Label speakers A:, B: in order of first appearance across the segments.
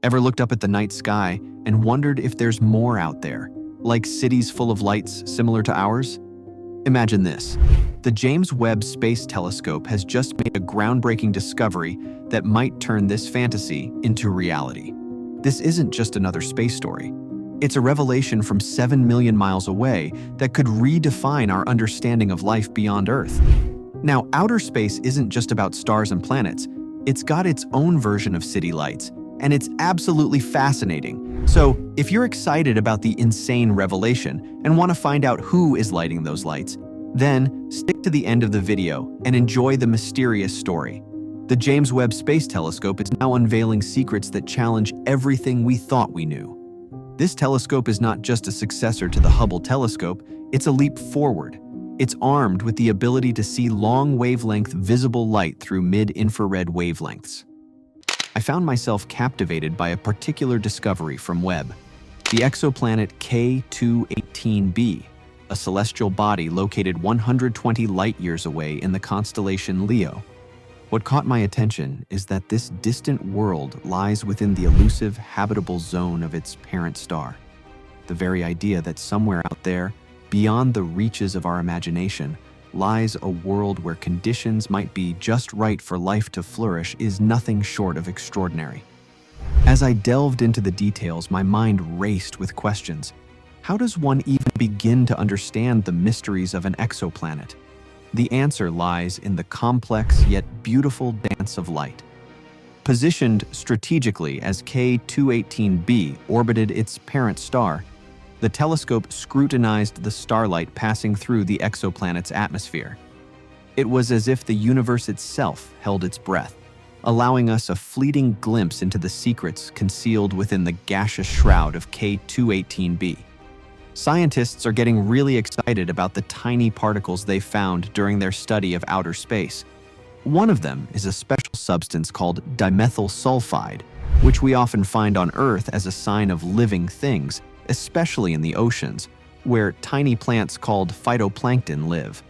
A: Ever looked up at the night sky and wondered if there's more out there, like cities full of lights similar to ours? Imagine this. The James Webb Space Telescope has just made a groundbreaking discovery that might turn this fantasy into reality. This isn't just another space story. It's a revelation from 7 million miles away that could redefine our understanding of life beyond Earth. Now, outer space isn't just about stars and planets. It's got its own version of city lights, and it's absolutely fascinating. So, if you're excited about the insane revelation and want to find out who is lighting those lights, then stick to the end of the video and enjoy the mysterious story. The James Webb Space Telescope is now unveiling secrets that challenge everything we thought we knew. This telescope is not just a successor to the Hubble telescope, it's a leap forward. It's armed with the ability to see long-wavelength visible light through mid-infrared wavelengths. I found myself captivated by a particular discovery from Webb, the exoplanet K218b, a celestial body located 120 light-years away in the constellation Leo. What caught my attention is that this distant world lies within the elusive habitable zone of its parent star. The very idea that somewhere out there, beyond the reaches of our imagination, lies a world where conditions might be just right for life to flourish is nothing short of extraordinary. As I delved into the details, my mind raced with questions. How does one even begin to understand the mysteries of an exoplanet? The answer lies in the complex yet beautiful dance of light. Positioned strategically as K218b orbited its parent star, the telescope scrutinized the starlight passing through the exoplanet's atmosphere. It was as if the universe itself held its breath, allowing us a fleeting glimpse into the secrets concealed within the gaseous shroud of K218b. Scientists are getting really excited about the tiny particles they found during their study of outer space. One of them is a special substance called dimethyl sulfide, which we often find on Earth as a sign of living things, especially in the oceans, where tiny plants called phytoplankton live.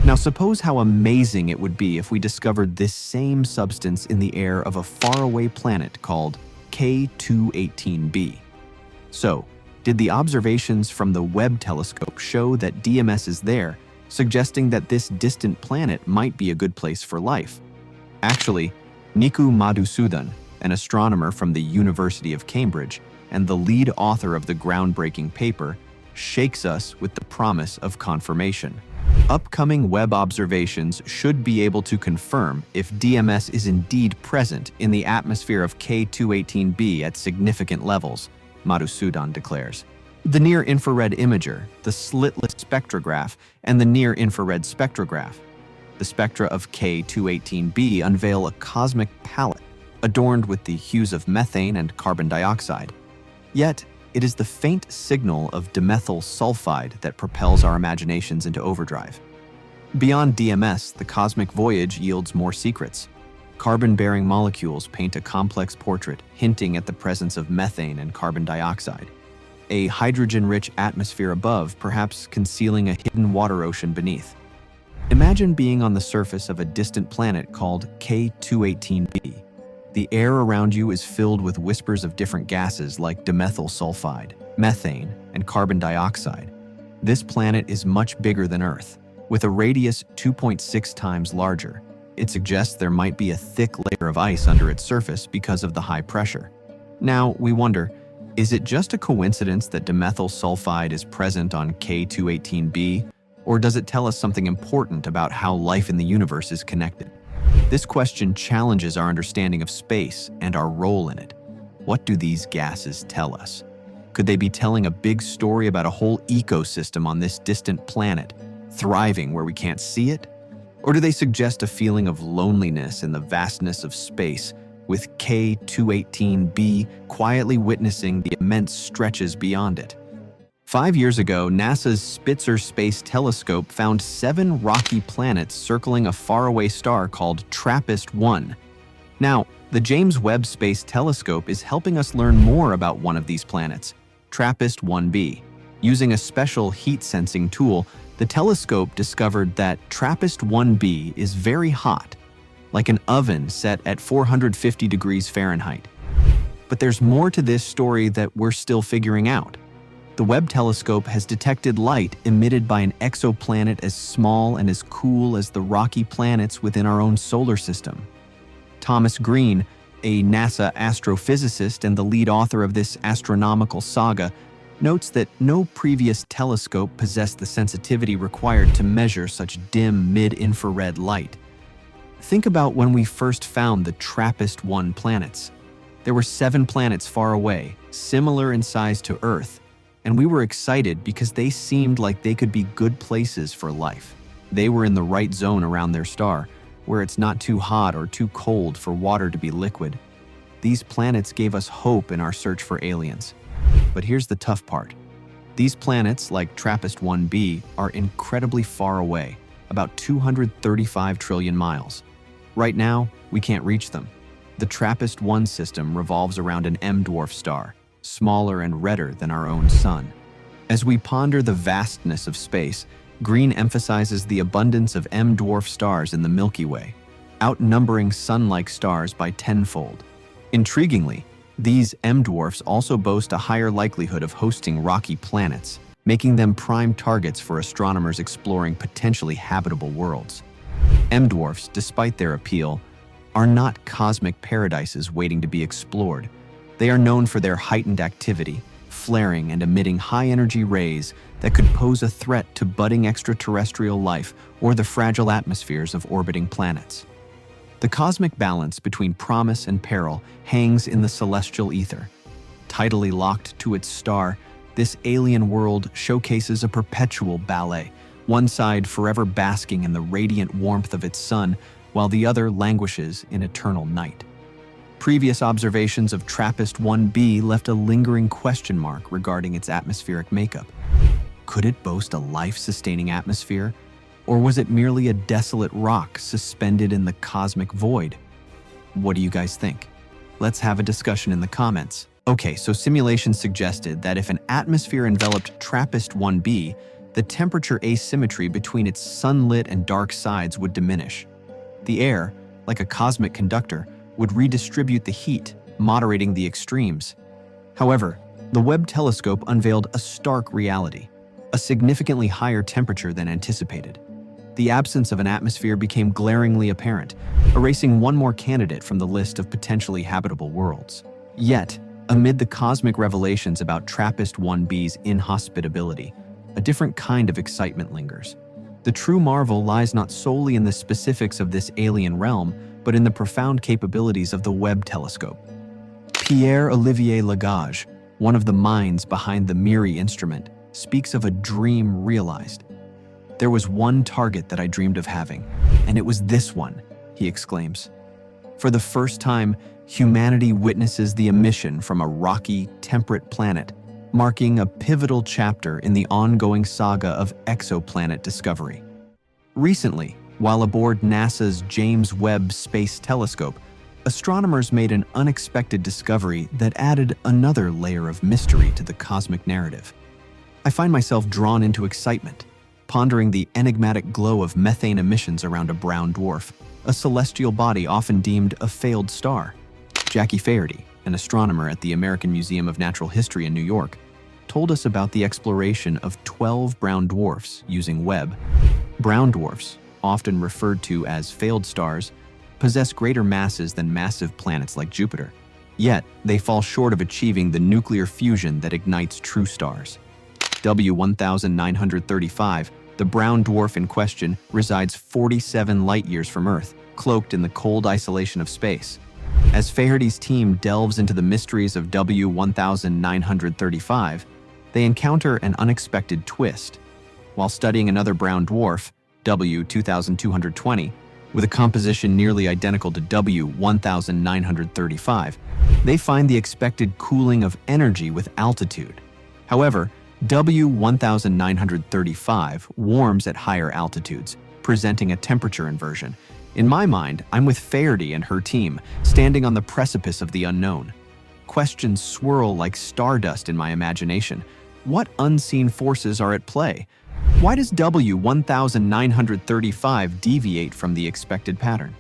A: Now, suppose how amazing it would be if we discovered this same substance in the air of a faraway planet called K218b. So, did the observations from the Webb telescope show that DMS is there, suggesting that this distant planet might be a good place for life? Actually, Niku Madhusudan, an astronomer from the University of Cambridge and the lead author of the groundbreaking paper, shakes us with the promise of confirmation. Upcoming Webb observations should be able to confirm if DMS is indeed present in the atmosphere of K218b at significant levels, Madhusudan declares. The near-infrared imager, the slitless spectrograph, and the near-infrared spectrograph. The spectra of K218b unveil a cosmic palette adorned with the hues of methane and carbon dioxide. Yet, it is the faint signal of dimethyl sulfide that propels our imaginations into overdrive. Beyond DMS, the cosmic voyage yields more secrets. Carbon-bearing molecules paint a complex portrait, hinting at the presence of methane and carbon dioxide. A hydrogen-rich atmosphere above, perhaps concealing a hidden water ocean beneath. Imagine being on the surface of a distant planet called K218b. The air around you is filled with whispers of different gases like dimethyl sulfide, methane, and carbon dioxide. This planet is much bigger than Earth, with a radius 2.6 times larger. It suggests there might be a thick layer of ice under its surface because of the high pressure. Now, we wonder, is it just a coincidence that dimethyl sulfide is present on K218b, or does it tell us something important about how life in the universe is connected? This question challenges our understanding of space and our role in it. What do these gases tell us? Could they be telling a big story about a whole ecosystem on this distant planet, thriving where we can't see it? Or do they suggest a feeling of loneliness in the vastness of space, with K218b quietly witnessing the immense stretches beyond it? 5 years ago, NASA's Spitzer Space Telescope found 7 rocky planets circling a faraway star called TRAPPIST-1. Now, the James Webb Space Telescope is helping us learn more about one of these planets, TRAPPIST-1b. Using a special heat-sensing tool, the telescope discovered that TRAPPIST-1b is very hot, like an oven set at 450 degrees Fahrenheit. But there's more to this story that we're still figuring out. The Webb telescope has detected light emitted by an exoplanet as small and as cool as the rocky planets within our own solar system. Thomas Green, a NASA astrophysicist and the lead author of this astronomical saga, notes that no previous telescope possessed the sensitivity required to measure such dim mid-infrared light. Think about when we first found the TRAPPIST-1 planets. There were 7 planets far away, similar in size to Earth, and we were excited because they seemed like they could be good places for life. They were in the right zone around their star, where it's not too hot or too cold for water to be liquid. These planets gave us hope in our search for aliens. But here's the tough part. These planets, like TRAPPIST-1b, are incredibly far away, about 235 trillion miles. Right now, we can't reach them. The TRAPPIST-1 system revolves around an M-dwarf star, smaller and redder than our own sun. As we ponder the vastness of space, Green emphasizes the abundance of M-dwarf stars in the Milky Way, outnumbering sun-like stars by tenfold. Intriguingly, these M-dwarfs also boast a higher likelihood of hosting rocky planets, making them prime targets for astronomers exploring potentially habitable worlds. M-dwarfs, despite their appeal, are not cosmic paradises waiting to be explored. They are known for their heightened activity, flaring and emitting high-energy rays that could pose a threat to budding extraterrestrial life or the fragile atmospheres of orbiting planets. The cosmic balance between promise and peril hangs in the celestial ether. Tidally locked to its star, this alien world showcases a perpetual ballet, one side forever basking in the radiant warmth of its sun, while the other languishes in eternal night. Previous observations of TRAPPIST-1b left a lingering question mark regarding its atmospheric makeup. Could it boast a life-sustaining atmosphere, or was it merely a desolate rock suspended in the cosmic void? What do you guys think? Let's have a discussion in the comments. Okay, so simulations suggested that if an atmosphere enveloped TRAPPIST-1b, the temperature asymmetry between its sunlit and dark sides would diminish. The air, like a cosmic conductor, would redistribute the heat, moderating the extremes. However, the Webb telescope unveiled a stark reality, a significantly higher temperature than anticipated. The absence of an atmosphere became glaringly apparent, erasing one more candidate from the list of potentially habitable worlds. Yet, amid the cosmic revelations about TRAPPIST-1b's inhospitability, a different kind of excitement lingers. The true marvel lies not solely in the specifics of this alien realm, but in the profound capabilities of the Webb telescope. Pierre-Olivier Lagage, one of the minds behind the MIRI instrument, speaks of a dream realized. "There was one target that I dreamed of having, and it was this one," he exclaims. For the first time, humanity witnesses the emission from a rocky, temperate planet, marking a pivotal chapter in the ongoing saga of exoplanet discovery. Recently, while aboard NASA's James Webb Space Telescope, astronomers made an unexpected discovery that added another layer of mystery to the cosmic narrative. I find myself drawn into excitement, pondering the enigmatic glow of methane emissions around a brown dwarf, a celestial body often deemed a failed star. Jackie Faherty, an astronomer at the American Museum of Natural History in New York, told us about the exploration of 12 brown dwarfs using Webb. Brown dwarfs, often referred to as failed stars, possess greater masses than massive planets like Jupiter. Yet, they fall short of achieving the nuclear fusion that ignites true stars. W1935, the brown dwarf in question, resides 47 light-years from Earth, cloaked in the cold isolation of space. As Faherty's team delves into the mysteries of W1935, they encounter an unexpected twist. While studying another brown dwarf, W2220, with a composition nearly identical to W1935, they find the expected cooling of energy with altitude. However, W1935 warms at higher altitudes, presenting a temperature inversion. In my mind, I'm with Faherty and her team, standing on the precipice of the unknown. Questions swirl like stardust in my imagination. What unseen forces are at play? Why does W1935 deviate from the expected pattern?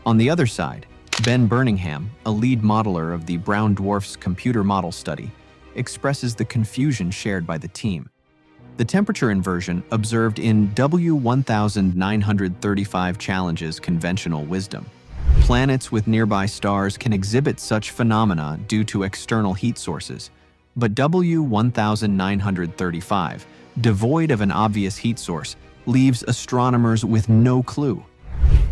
A: On the other side, Ben Birmingham, a lead modeler of the brown dwarf's computer model study, expresses the confusion shared by the team. The temperature inversion observed in W1935 challenges conventional wisdom. Planets with nearby stars can exhibit such phenomena due to external heat sources, but W1935, devoid of an obvious heat source, leaves astronomers with no clue.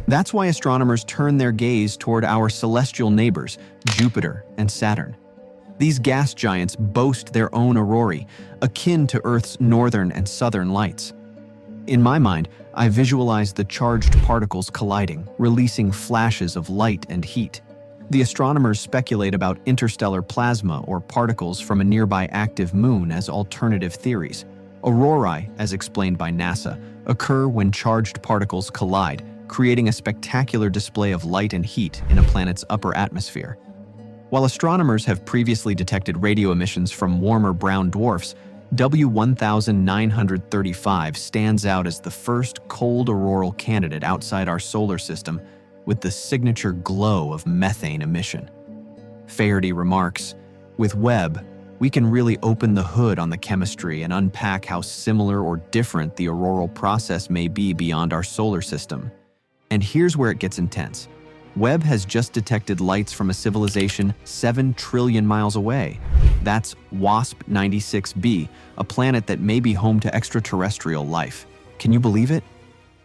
A: That's why astronomers turn their gaze toward our celestial neighbors, Jupiter and Saturn. These gas giants boast their own aurorae, akin to Earth's northern and southern lights. In my mind, I visualize the charged particles colliding, releasing flashes of light and heat. The astronomers speculate about interstellar plasma or particles from a nearby active moon as alternative theories. Aurorae, as explained by NASA, occur when charged particles collide, creating a spectacular display of light and heat in a planet's upper atmosphere. While astronomers have previously detected radio emissions from warmer brown dwarfs, W1935 stands out as the first cold auroral candidate outside our solar system with the signature glow of methane emission. Faherty remarks, "With Webb, we can really open the hood on the chemistry and unpack how similar or different the auroral process may be beyond our solar system." And here's where it gets intense. Webb has just detected lights from a civilization 7 trillion miles away. That's WASP-96b, a planet that may be home to extraterrestrial life. Can you believe it?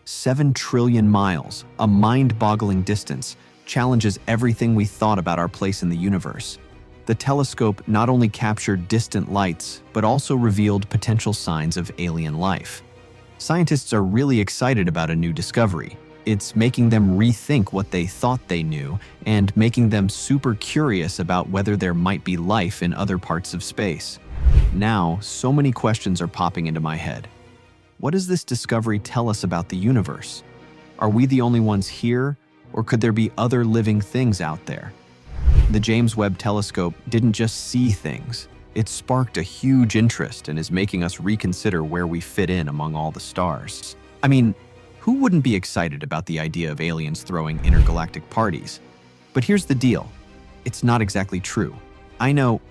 A: 7 trillion miles, a mind-boggling distance, challenges everything we thought about our place in the universe. The telescope not only captured distant lights, but also revealed potential signs of alien life. Scientists are really excited about a new discovery. It's making them rethink what they thought they knew and making them super curious about whether there might be life in other parts of space. Now, so many questions are popping into my head. What does this discovery tell us about the universe? Are we the only ones here, or could there be other living things out there? The James Webb Telescope didn't just see things. It sparked a huge interest and is making us reconsider where we fit in among all the stars. I mean, who wouldn't be excited about the idea of aliens throwing intergalactic parties? But here's the deal. It's not exactly true. I know,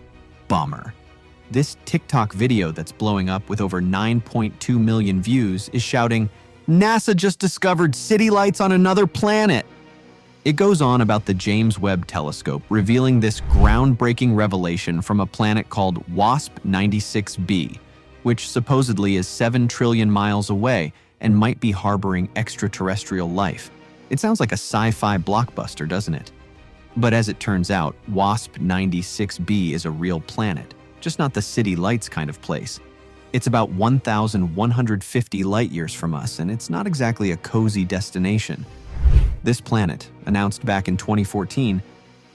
A: bummer. This TikTok video that's blowing up with over 9.2 million views is shouting, "NASA just discovered city lights on another planet." It goes on about the James Webb Telescope revealing this groundbreaking revelation from a planet called WASP-96b, which supposedly is 7 trillion miles away and might be harboring extraterrestrial life. It sounds like a sci-fi blockbuster, doesn't it? But as it turns out, WASP-96b is a real planet, just not the city lights kind of place. It's about 1,150 light-years from us, and it's not exactly a cozy destination. This planet, announced back in 2014,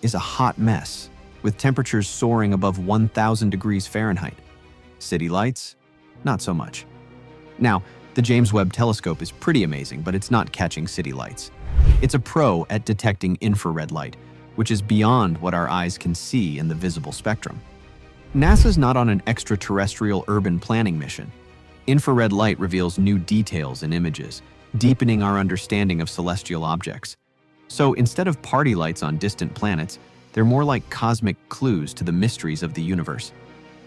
A: is a hot mess, with temperatures soaring above 1,000 degrees Fahrenheit. City lights? Not so much. Now, the James Webb Telescope is pretty amazing, but it's not catching city lights. It's a pro at detecting infrared light, which is beyond what our eyes can see in the visible spectrum. NASA's not on an extraterrestrial urban planning mission. Infrared light reveals new details in images, deepening our understanding of celestial objects. So instead of party lights on distant planets, they're more like cosmic clues to the mysteries of the universe.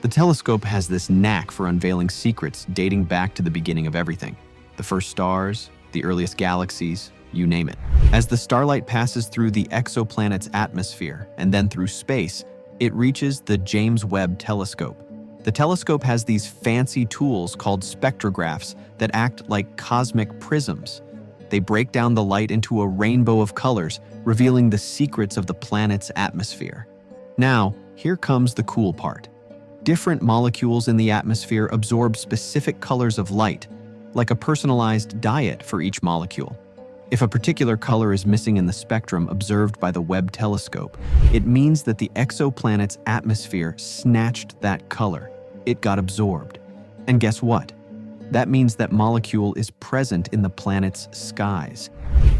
A: The telescope has this knack for unveiling secrets dating back to the beginning of everything. The first stars, the earliest galaxies, you name it. As the starlight passes through the exoplanet's atmosphere and then through space, it reaches the James Webb Telescope. The telescope has these fancy tools called spectrographs that act like cosmic prisms. They break down the light into a rainbow of colors, revealing the secrets of the planet's atmosphere. Now, here comes the cool part. Different molecules in the atmosphere absorb specific colors of light, like a personalized diet for each molecule. If a particular color is missing in the spectrum observed by the Webb telescope, it means that the exoplanet's atmosphere snatched that color. It got absorbed. And guess what? That means that molecule is present in the planet's skies.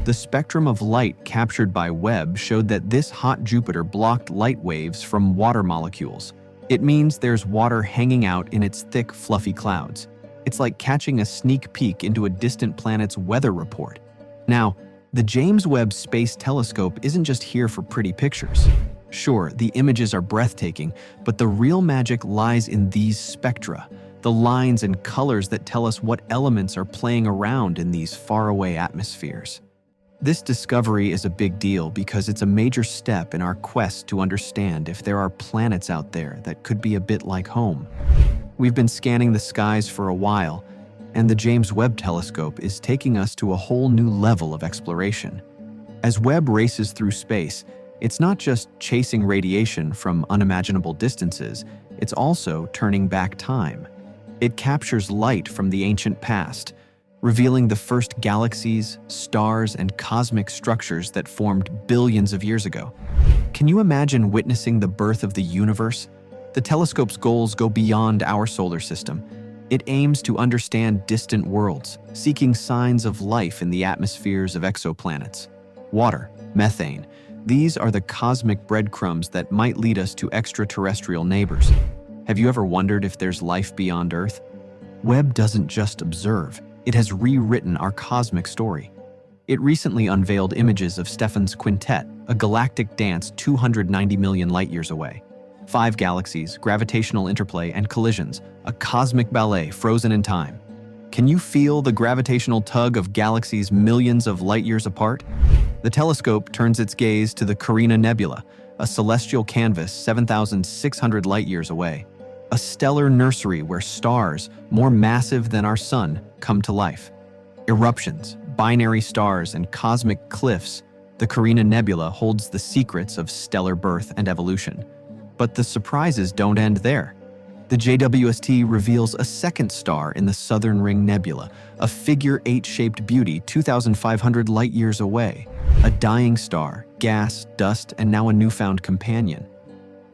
A: The spectrum of light captured by Webb showed that this hot Jupiter blocked light waves from water molecules. It means there's water hanging out in its thick, fluffy clouds. It's like catching a sneak peek into a distant planet's weather report. Now, The James Webb Space Telescope isn't just here for pretty pictures. Sure, the images are breathtaking, but the real magic lies in these spectra, the lines and colors that tell us what elements are playing around in these faraway atmospheres. This discovery is a big deal because it's a major step in our quest to understand if there are planets out there that could be a bit like home. We've been scanning the skies for a while, and the James Webb Telescope is taking us to a whole new level of exploration. As Webb races through space, it's not just chasing radiation from unimaginable distances, it's also turning back time. It captures light from the ancient past, revealing the first galaxies, stars, and cosmic structures that formed billions of years ago. Can you imagine witnessing the birth of the universe? The telescope's goals go beyond our solar system. It aims to understand distant worlds, seeking signs of life in the atmospheres of exoplanets. Water, methane, these are the cosmic breadcrumbs that might lead us to extraterrestrial neighbors. Have you ever wondered if there's life beyond Earth? Webb doesn't just observe, it has rewritten our cosmic story. It recently unveiled images of Stephan's quintet, a galactic dance 290 million light-years away. 5 galaxies, gravitational interplay, and collisions, a cosmic ballet frozen in time. Can you feel the gravitational tug of galaxies millions of light-years apart? The telescope turns its gaze to the Carina Nebula, a celestial canvas 7,600 light-years away. A stellar nursery where stars, more massive than our sun, come to life. Eruptions, binary stars, and cosmic cliffs, the Carina Nebula holds the secrets of stellar birth and evolution. But the surprises don't end there. The JWST reveals a second star in the Southern Ring Nebula, a figure 8-shaped beauty 2,500 light-years away. A dying star, gas, dust, and now a newfound companion.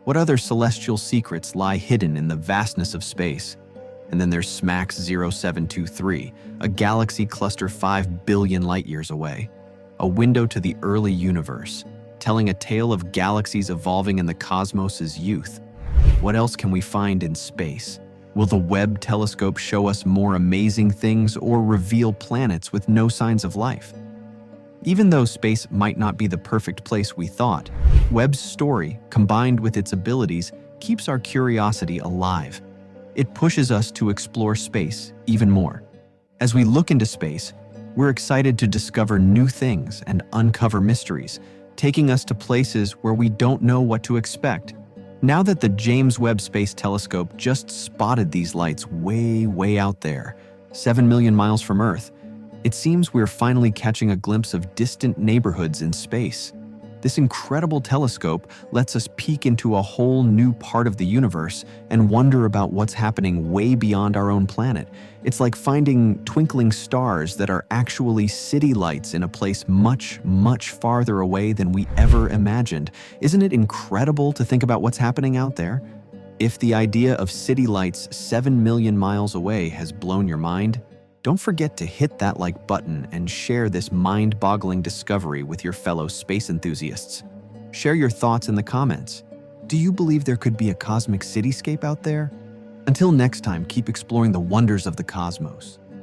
A: What other celestial secrets lie hidden in the vastness of space? And then there's SMACS 0723, a galaxy cluster 5 billion light-years away. A window to the early universe, telling a tale of galaxies evolving in the cosmos' youth. What else can we find in space? Will the Webb telescope show us more amazing things or reveal planets with no signs of life? Even though space might not be the perfect place we thought, Webb's story, combined with its abilities, keeps our curiosity alive. It pushes us to explore space even more. As we look into space, we're excited to discover new things and uncover mysteries, taking us to places where we don't know what to expect. Now that the James Webb Space Telescope just spotted these lights way out there, 7 million miles from Earth, it seems we're finally catching a glimpse of distant neighborhoods in space. This incredible telescope lets us peek into a whole new part of the universe and wonder about what's happening way beyond our own planet. It's like finding twinkling stars that are actually city lights in a place much farther away than we ever imagined. Isn't it incredible to think about what's happening out there? If the idea of city lights 7 million miles away has blown your mind, don't forget to hit that like button and share this mind-boggling discovery with your fellow space enthusiasts. Share your thoughts in the comments. Do you believe there could be a cosmic cityscape out there? Until next time, keep exploring the wonders of the cosmos.